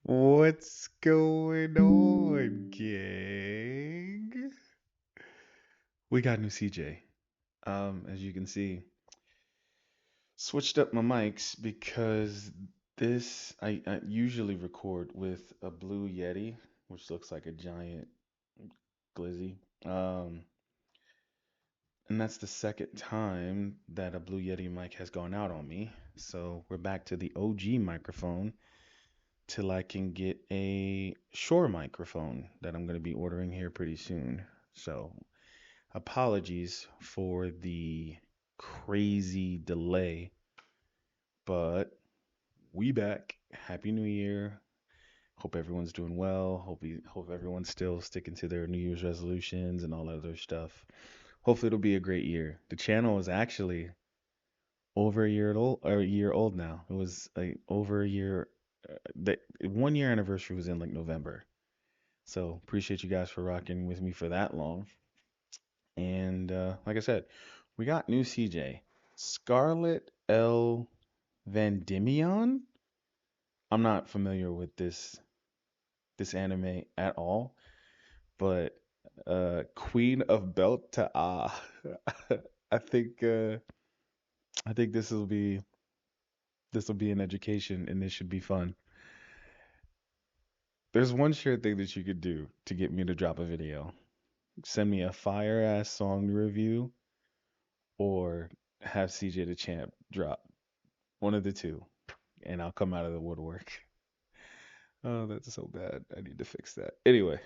What's going on, gang? We got new CJ. As you can see, switched up my mics because I usually record with a blue Yeti, which looks like a giant glizzy. And that's the second time that a blue Yeti mic has gone out on me. So we're back to the OG microphone till I can get a Shure microphone that I'm going to be ordering here pretty soon. So, apologies for the crazy delay, but we back. Happy New Year. Hope everyone's doing well. Hope everyone's still sticking to their New Year's resolutions and all that other stuff. Hopefully it'll be a great year. The channel is actually over a year old now. It was like over a year. The 1 year anniversary was in like November. So appreciate you guys for rocking with me for that long. And like I said, we got new CJ, Scarlet L Vandimion. I'm not familiar with this anime at all, but Queen of Belt to Ah. I think I think this will be an education and this should be fun. There's one sure thing that you could do to get me to drop a video. Send me a fire ass song review or have Cjdachamp drop. One of the two. And I'll come out of the woodwork. Oh, that's so bad. I need to fix that. Anyway.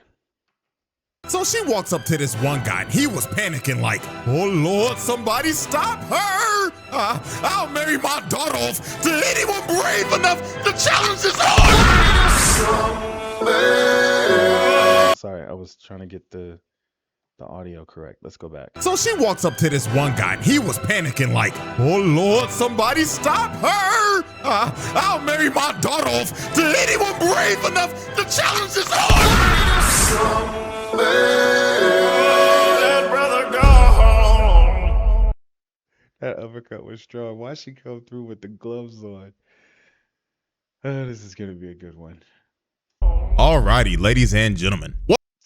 So she walks up to this one guy and he was panicking like, oh Lord, somebody stop her! I'll marry my daughter off to anyone brave enough to challenge this order! Sorry, I was trying to get the audio correct. Let's go back. So she walks up to this one guy and he was panicking like, oh Lord, somebody stop her! I'll marry my daughter off to anyone brave enough to challenge this order! Let brother go home. That uppercut was strong. Why she come through with the gloves on? This is gonna be a good one. Alrighty, ladies and gentlemen.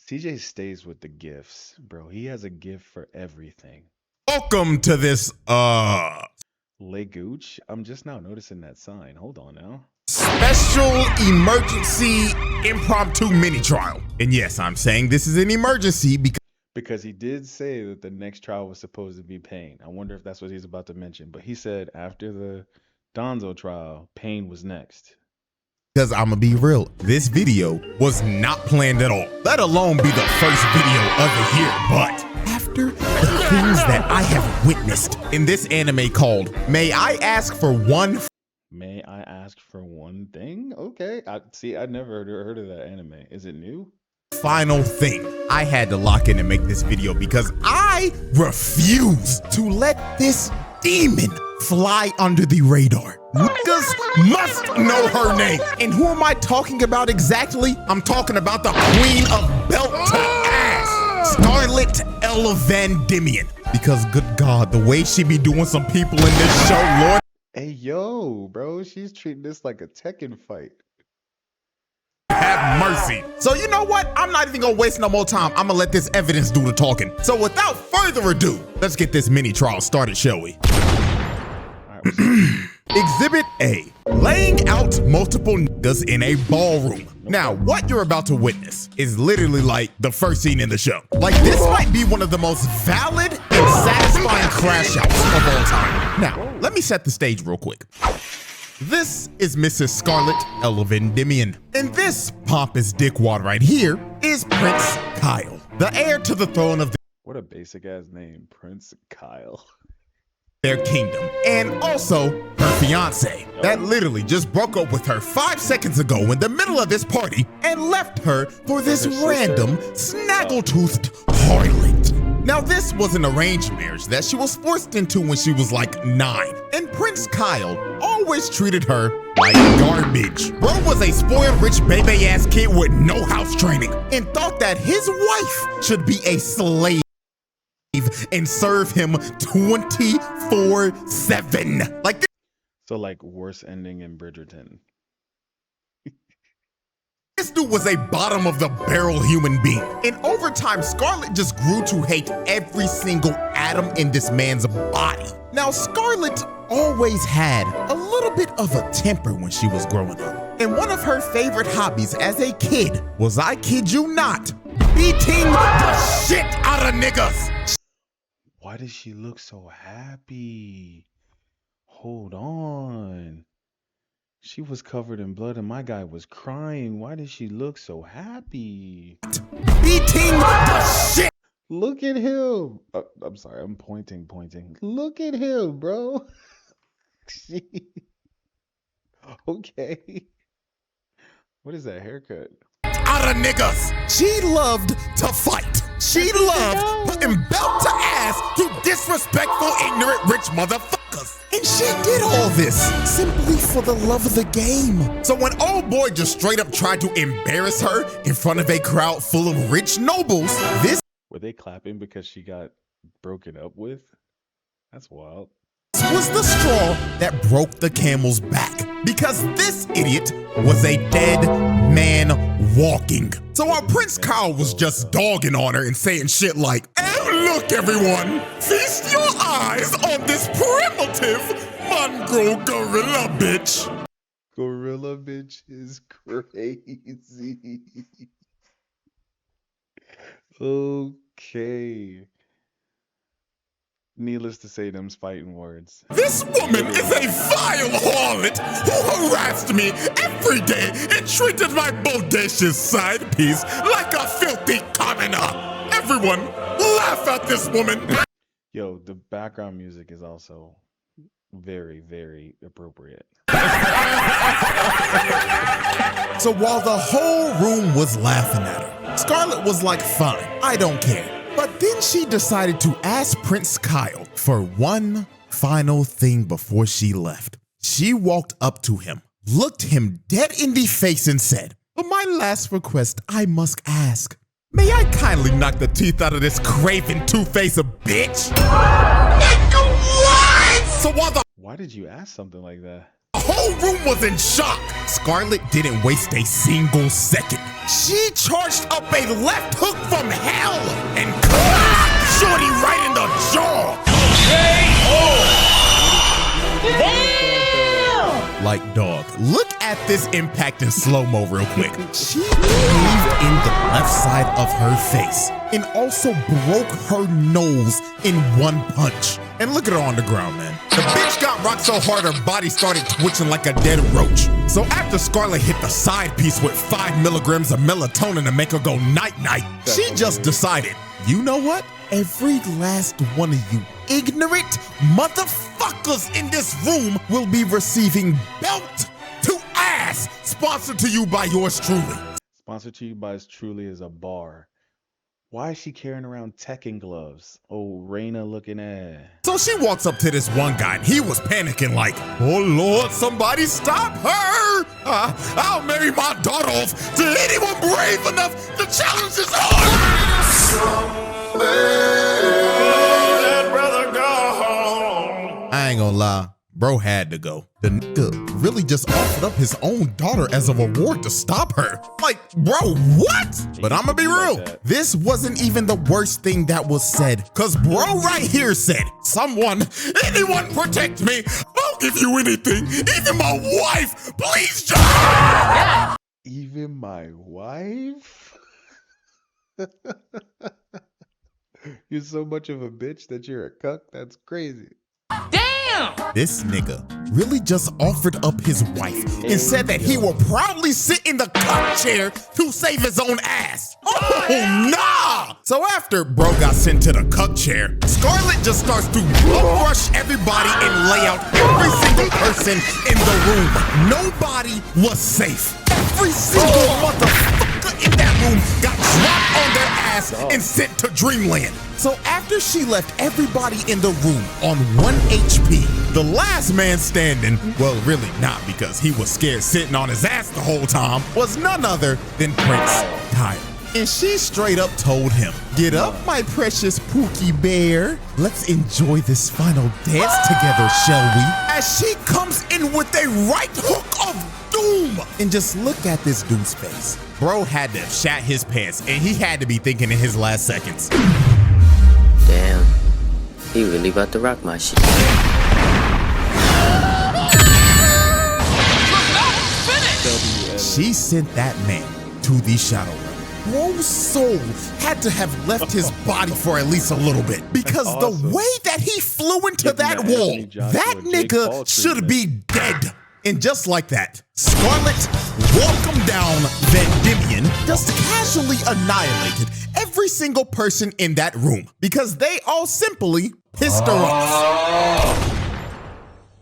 CJ stays with the gifts, bro. He has a gift for everything. Welcome to this Legooch? I'm just now noticing that sign. Hold on now. special emergency impromptu mini trial. And yes, I'm saying this is an emergency because he did say that the next trial was supposed to be Pain. I wonder if that's what he's about to mention. But he said after the Donzo trial, Pain was next. Because I'm gonna be real, this video was not planned at all, let alone be the first video of the year. But after the things that I have witnessed in this anime called May I Ask for One? May I ask for one thing? Okay. I never heard of that anime. Is it new? Final thing, I had to lock in and make this video because I refuse to let this demon fly under the radar. Niggas must know her name. And who am I talking about exactly? I'm talking about the Queen of Belt to Ass, Scarlet L Vandimion. Because good God, the way she be doing some people in this show, Lord. Hey, yo, bro, she's treating this like a Tekken fight. Have mercy. So you know what? I'm not even gonna waste no more time. I'm gonna let this evidence do the talking. So without further ado, let's get this mini trial started, shall we? Exhibit A, laying out multiple niggas in a ballroom. Now, what you're about to witness is literally like the first scene in the show. Like, this might be one of the most valid and satisfying crash outs of all time. Now, let me set the stage real quick. This is Mrs. Scarlet L Vandimion. And this pompous dickwad right here is Prince Kyle, the heir to the throne of What a basic ass name, Prince Kyle. their kingdom, and also her fiance that literally just broke up with her 5 seconds ago in the middle of this party and left her for this random snaggle-toothed harlot. Now this was an arranged marriage that she was forced into when she was like 9, and Prince Kyle always treated her like garbage. Bro was a spoiled rich baby ass kid with no house training and thought that his wife should be a slave and serve him 24/7. Like this. So like worst ending in Bridgerton. dude was a bottom of the barrel human being. And over time, Scarlet just grew to hate every single atom in this man's body. Now, Scarlet always had a little bit of a temper when she was growing up. And one of her favorite hobbies as a kid was, I kid you not, beating the shit out of niggas. Why does she look so happy? Hold on. She was covered in blood and my guy was crying. Why does she look so happy? Beating the shit. Look at him. I'm sorry, I'm pointing. Look at him, bro. Okay. What is that haircut? Out of niggas. She loved to fight. She loved putting belt to ass to disrespectful, ignorant, rich motherfuckers. And she did all this simply for the love of the game. So when old boy just straight up tried to embarrass her in front of a crowd full of rich nobles, this Were they clapping because she got broken up with? That's wild. was the straw that broke the camel's back, because this idiot was a dead man walking. So our Prince Kyle was just dogging on her and saying shit like, "And look everyone, feast your eyes on this primitive mongrel gorilla bitch." Gorilla bitch is crazy. Okay. Needless to say, them's fighting words. This woman is a vile harlot who harassed me every day and treated my bodacious side piece like a filthy commoner. Everyone, laugh at this woman. Yo, the background music is also very, very appropriate. So while the whole room was laughing at her, Scarlet was like, fine, I don't care. But then she decided to ask Prince Kyle for one final thing before she left. She walked up to him, looked him dead in the face and said, "For my last request, I must ask, may I kindly knock the teeth out of this craven two-faced bitch?" What? So while the Why did you ask something like that? whole room was in shock, Scarlet didn't waste a single second. She charged up a left hook from hell and clocked Shorty right in the jaw. Like, dog, look at this impact in slow-mo real quick. She caved in the left side of her face and also broke her nose in one punch. And look at her on the ground, man. The bitch got rocked so hard her body started twitching like a dead roach. So after Scarlet hit the side piece with 5 milligrams of melatonin to make her go night-night, she just decided, you know what? Every last one of you ignorant motherfuckers in this room will be receiving belt to ass, sponsored to you by yours truly. Sponsored to you by yours truly is a bar. Why is she carrying around Tekken gloves? Oh, Reina looking ass. So she walks up to this one guy and he was panicking like, oh Lord, somebody stop her! I'll marry my daughter off to anyone brave enough to challenge this hard! I ain't gonna lie, bro had to go. The nigga really just offered up his own daughter as a reward to stop her. Like, bro, what? But I'ma be real, this wasn't even the worst thing that was said. Cause bro right here said, anyone protect me. I'll give you anything, even my wife. Please, John. Even my wife? You're so much of a bitch that you're a cuck? That's crazy. Damn! This nigga really just offered up his wife and said that he will proudly sit in the cuck chair to save his own ass. Oh, nah! So after bro got sent to the cuck chair, Scarlet just starts to rush everybody and lay out every single person in the room. Nobody was safe. Every single motherfucker in that room got dropped on their ass and sent to Dreamland. So after she left everybody in the room on 1 HP, the last man standing, well really not because he was scared sitting on his ass the whole time, was none other than Prince Kyle. And she straight up told him, get up my precious Pookie Bear. Let's enjoy this final dance together, shall we? As she comes in with a right hook of doom. And just look at this dude's face. bro had to have shat his pants, and he had to be thinking in his last seconds. Damn, he really about to rock my shit. She sent that man to the shadow realm. Bro's soul had to have left his body for at least a little bit, because the way that he flew into that wall, that nigga should be dead. And just like that, Scarlet welcomed down Vandimion, just casually annihilated every single person in that room because they all simply pissed her off.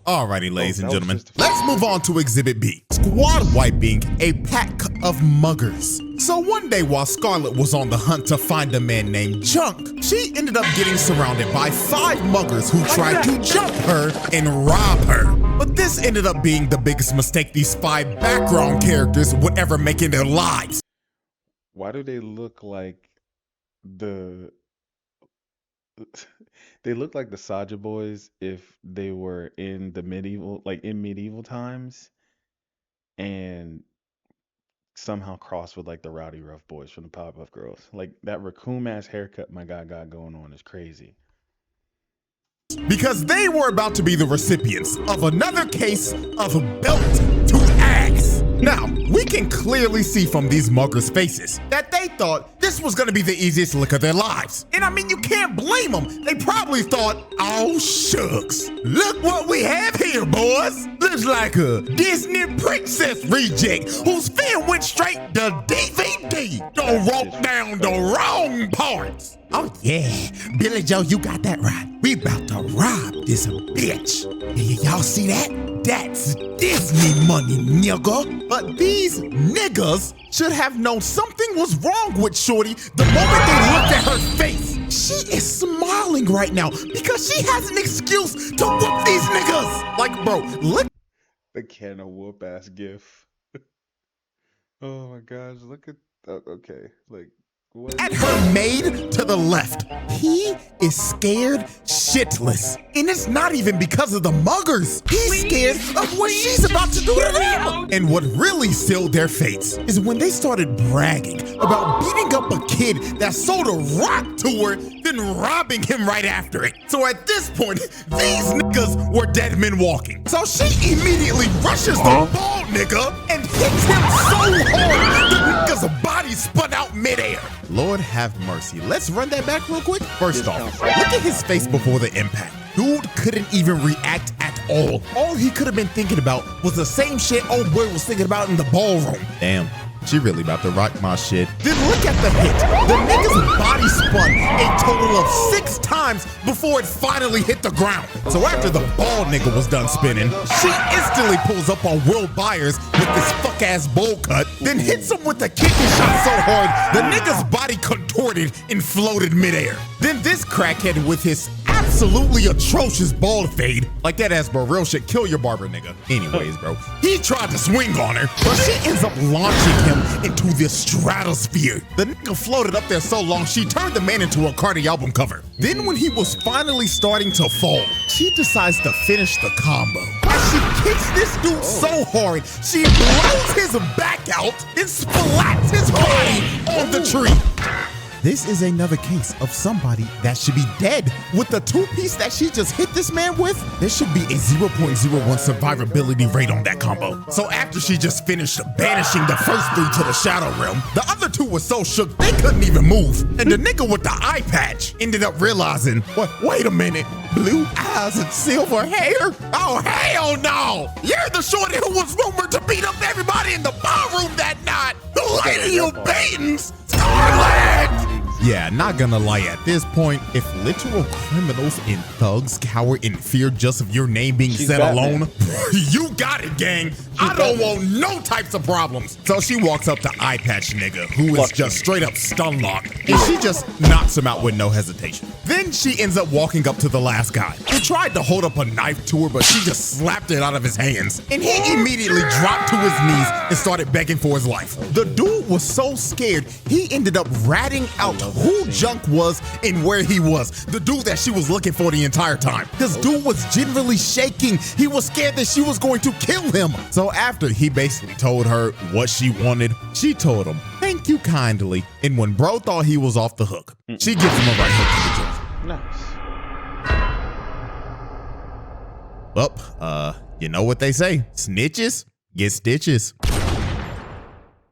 Alrighty, ladies and gentlemen, let's move on to Exhibit B. Squad wiping a pack of muggers. So one day while Scarlet was on the hunt to find a man named Chunk, she ended up getting surrounded by 5 muggers who tried to jump her and rob her. But this ended up being the biggest mistake these 5 background characters would ever make in their lives. Why do they look like the... They look like the Saja boys if they were in the medieval, like in medieval times, and somehow crossed with like the Rowdy Rough Boys from the Powerpuff Girls. Like that raccoon ass haircut my guy got going on is crazy. Because they were about to be the recipients of another case of belt to ass. Now, we can clearly see from these muggers' faces that they thought this was gonna be the easiest lick of their lives. And I mean, you can't blame them. They probably thought, oh shucks, look what we have here, boys. Looks like a Disney princess reject whose film went straight to DVD. Don't walk down the wrong parts. Oh yeah, Billy Joe, you got that right. We about to rob this bitch. Y'all see that? That's Disney money, nigga. But these niggas should have known something was wrong with Shorty the moment they looked at her face. She is smiling right now because she has an excuse to whoop these niggas. Like, bro, look. The can of whoop ass gif. Oh my gosh, look at okay, like what? At her maid to the left. He is scared shitless. And it's not even because of the muggers. He's scared of what she's about to do to them. And what really sealed their fates is when they started bragging about beating up a kid that sold a rock to her, then robbing him right after it. So at this point, these niggas were dead men walking. So she immediately rushes the bald nigga and hits him so hard, the nigga's body spun out midair. Lord have mercy. Let's run that back real quick. First off, look at his face before the impact. Dude couldn't even react at all. All he could have been thinking about was the same shit old boy was thinking about in the ballroom. Damn. She really about to rock my shit. Then look at the hit. The nigga's body spun a total of 6 times before it finally hit the ground. So after the bald nigga was done spinning, she instantly pulls up on Will Byers with this fuck-ass bowl cut, then hits him with a kidney shot so hard, the nigga's body contorted and floated midair. Then this crackhead with his absolutely atrocious bald fade, like that ass bro, real shit, kill your barber nigga. Anyways, bro, he tried to swing on her, but she ends up launching him into the stratosphere. The nigga floated up there so long, she turned the man into a Cardi album cover. Then when he was finally starting to fall, she decides to finish the combo. As she kicks this dude so hard, she blows his back out and splats his body on the tree. This is another case of somebody that should be dead. With the 2-piece that she just hit this man with, there should be a 0.01 survivability rate on that combo. So after she just finished banishing the first 3 to the Shadow Realm, the other 2 were so shook they couldn't even move. And the nigga with the eye patch ended up realizing, wait a minute, blue eyes and silver hair? Oh, hell no! You're the shorty who was rumored to beat up everybody in the ballroom that night! The lady who beatings, Scarlet! Yeah, not gonna lie, at this point, if literal criminals and thugs cower in fear just of your name being said alone, you got it, gang. I don't want no types of problems. So she walks up to Eye Patch nigga, who is just straight up stun locked, and she just knocks him out with no hesitation. Then she ends up walking up to the last guy, who tried to hold up a knife to her, but she just slapped it out of his hands, and he immediately dropped to his knees and started begging for his life. The dude was so scared, he ended up ratting out who Junk was and where he was. The dude that she was looking for the entire time. This dude was generally shaking. He was scared that she was going to kill him. So after he basically told her what she wanted, she told him, thank you kindly. And when bro thought he was off the hook, she gives him a right hook to the jaw. Nice. Well, you know what they say, snitches get stitches.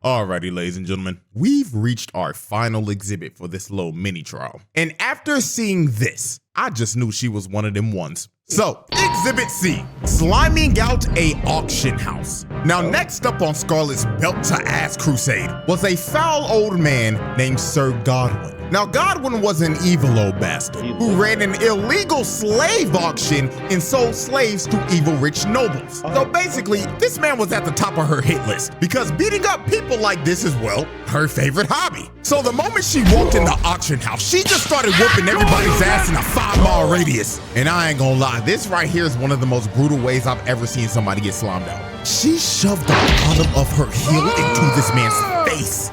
Alrighty, ladies and gentlemen, we've reached our final exhibit for this little mini trial. And after seeing this, I just knew she was one of them ones. So, Exhibit C, sliming out a auction house. Now, next up on Scarlet's belt to ass crusade was a foul old man named Sir Godwin. Now, Godwin was an evil old bastard who ran an illegal slave auction and sold slaves to evil rich nobles. So basically, this man was at the top of her hit list because beating up people like this is, well, her favorite hobby. So the moment she walked in the auction house, she just started whooping everybody's ass in a 5-mile radius. And I ain't gonna lie, this right here is one of the most brutal ways I've ever seen somebody get slimed out. She shoved the bottom of her heel into this man's face.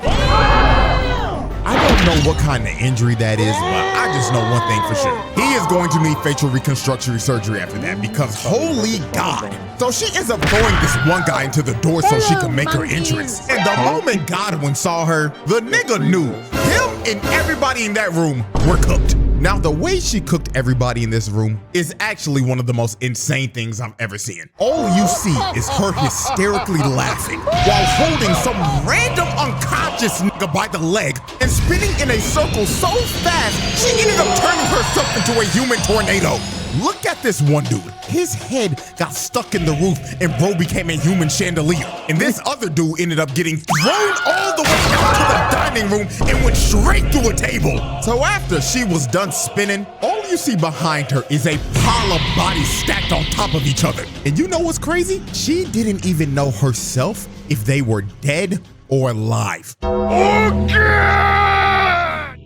I don't know what kind of injury that is, but I just know one thing for sure. He is going to need facial reconstruction surgery after that because holy God. So she ends up throwing this one guy into the door so she can make her entrance. And the moment Godwin saw her, the nigga knew him and everybody in that room were cooked. Now, the way she cooked everybody in this room is actually one of the most insane things I've ever seen. All you see is her hysterically laughing while holding some random unconscious nigga by the leg and spinning in a circle so fast, she ended up turning herself into a human tornado. Look at this one dude. His head got stuck in the roof and bro became a human chandelier. And this other dude ended up getting thrown all the way out to the dining room and went straight through a table. So after she was done spinning, all you see behind her is a pile of bodies stacked on top of each other. And you know what's crazy? She didn't even know herself if they were dead or alive.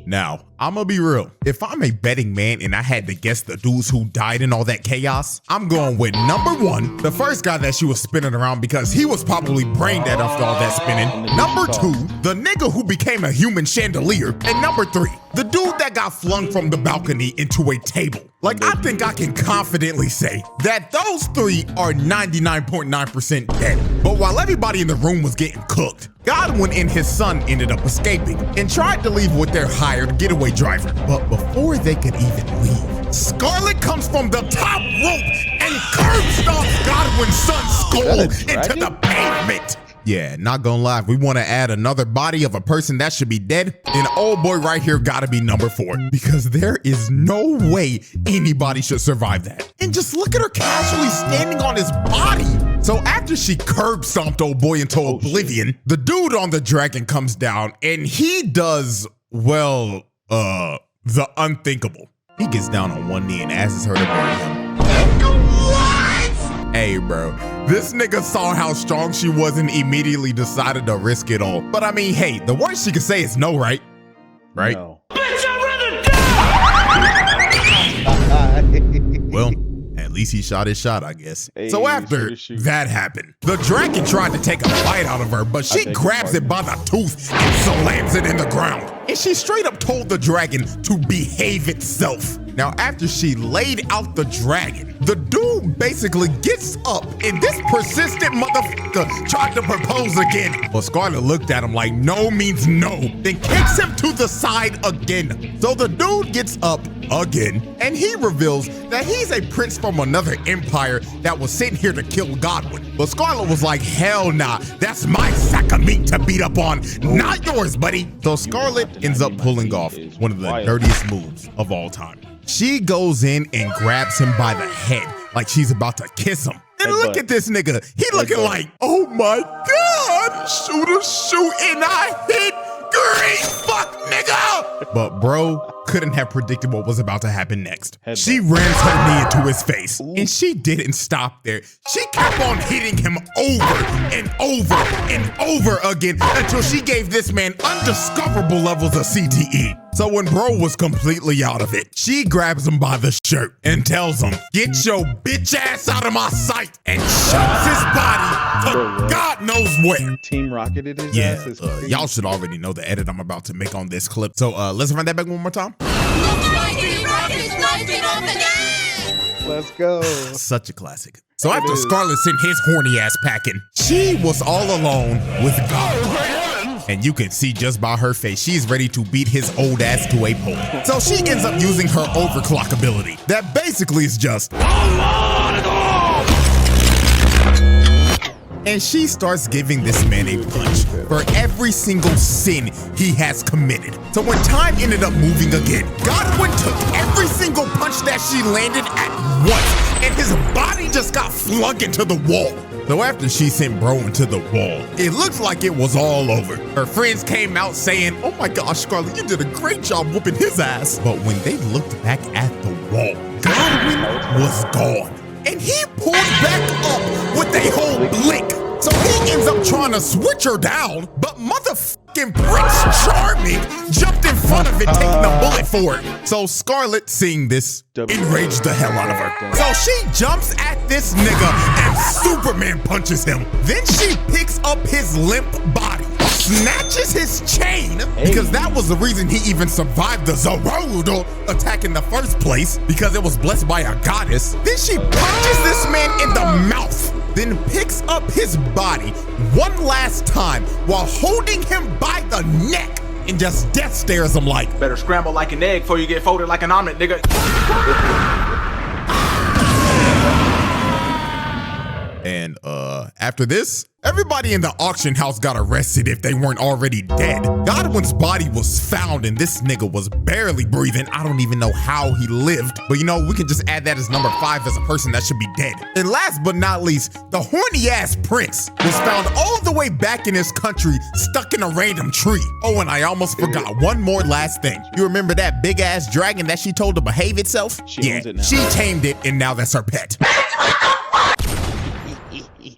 Now, I'm gonna be real. If I'm a betting man and I had to guess the dudes who died in all that chaos, I'm going with number 1, the first guy that she was spinning around because he was probably brain dead after all that spinning. Number 2, the nigga who became a human chandelier. And number 3, the dude that got flung from the balcony into a table. Like, I think I can confidently say that those 3 are 99.9% dead. But while everybody in the room was getting cooked, Godwin and his son ended up escaping and tried to leave with their hired getaway driver. But before they could even leave, Scarlet comes from the top rope and curb stomps Godwin's son's skull into the pavement. Yeah, not gonna lie, if we want to add another body of a person that should be dead, then old boy right here gotta be number 4 because there is no way anybody should survive that. And just look at her casually standing on his body. So after she curb stomped old boy into oblivion, the dude on the dragon comes down and he does, well, the unthinkable. He gets down on one knee and asks her to marry him. What? Hey, bro. This nigga saw how strong she was and immediately decided to risk it all. But I mean, hey, the worst she could say is no, right? Right? No. Bitch, I'd rather die! Well, at least he shot his shot, I guess. Hey, so after that happened, the dragon tried to take a bite out of her, but she grabs it by the tooth and slams it in the ground. And she straight up told the dragon to behave itself. Now, after she laid out the dragon, the dude basically gets up and this persistent motherfucker tried to propose again. But Scarlet looked at him like no means no, then kicks him to the side again. So the dude gets up again and he reveals that he's a prince from another empire that was sent here to kill Godwin. But Scarlet was like, hell nah, that's my sack of meat to beat up on, not yours, buddy. So Scarlet ends up pulling off one of the dirtiest moves of all time. She goes in and grabs him by the head like she's about to kiss him. And look at this nigga. He looking like, oh my God, shoot, and I hit. Great fuck, nigga! But bro couldn't have predicted what was about to happen next. She rams her knee into his face, and she didn't stop there. She kept on hitting him over and over and over again until she gave this man undiscoverable levels of CTE. So when bro was completely out of it, she grabs him by the shirt and tells him, get your bitch ass out of my sight, and shoves his body to God knows where. Team rocketed his Yeah, ass. y'all should already know the edit I'm about to make on this clip. So let's run that back one more time. Let's go. Such a classic. So after Scarlet sent his horny ass packing, she was all alone with God. And you can see just by her face, she's ready to beat his old ass to a pulp. So she ends up using her overclock ability. That basically is just... And she starts giving this man a punch for every single sin he has committed. So when time ended up moving again, Godwin took every single punch that she landed at once, and his body just got flung into the wall. So after she sent bro into the wall, it looked like it was all over. Her friends came out saying, "Oh my gosh, Scarlet, you did a great job whooping his ass." But when they looked back at the wall, Godwin was gone. And he pulled back up with a whole blink. So he ends up trying to switch her down, but motherfucking Prince Charming jumped in front of it, taking a bullet for it. So Scarlet, seeing this, enraged the hell out of her. So she jumps at this nigga and Superman punches him. Then she picks up his limp body, snatches his chain, because that was the reason he even survived the Naruto attack in the first place, because it was blessed by a goddess. Then she punches this man in the mouth, then picks up his body one last time while holding him by the neck and just death stares him like, "Better scramble like an egg before you get folded like an omelet, nigga." And after this, everybody in the auction house got arrested if they weren't already dead. Godwin's body was found and this nigga was barely breathing. I don't even know how he lived, but you know, we can just add that as number 5 as a person that should be dead. And last but not least, the horny ass prince was found all the way back in his country, stuck in a random tree. Oh, and I almost forgot one more last thing. You remember that big ass dragon that she told to behave itself? She owns it now. She tamed it and now that's her pet.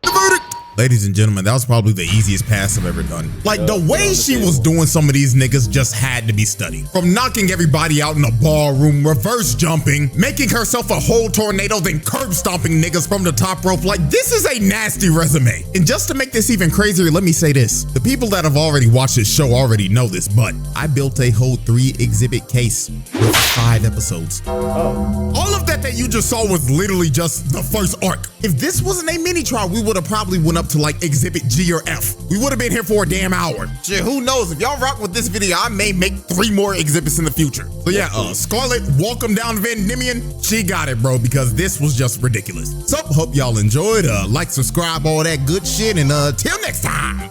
The verdict. Ladies and gentlemen, that was probably the easiest pass I've ever done. Like, the way she was doing some of these niggas just had to be studied. From knocking everybody out in a ballroom, reverse jumping, making herself a whole tornado, then curb stomping niggas from the top rope. Like, this is a nasty resume. And just to make this even crazier, let me say this. The people that have already watched this show already know this, but I built a whole 3-exhibit case with 5 episodes. All of that you just saw was literally just the first arc. If this wasn't a mini trial, we would have probably went up to like exhibit G or F. We would have been here for a damn hour. Shit, who knows? If y'all rock with this video, I may make 3 more exhibits in the future. So yeah, Scarlet, welcome down Vandimion. She got it, bro, because this was just ridiculous. So hope y'all enjoyed. Like, subscribe, all that good shit, and till next time.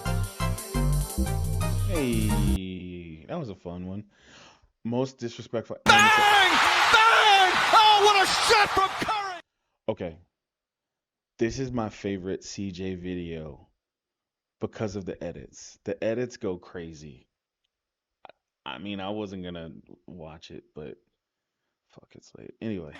Hey, that was a fun one. Most disrespectful. Bang! Bang! Oh, what a shot from Curry! Okay. This is my favorite CJ video because of the edits. The edits go crazy. I mean, I wasn't gonna watch it, but fuck, it's late. Anyway.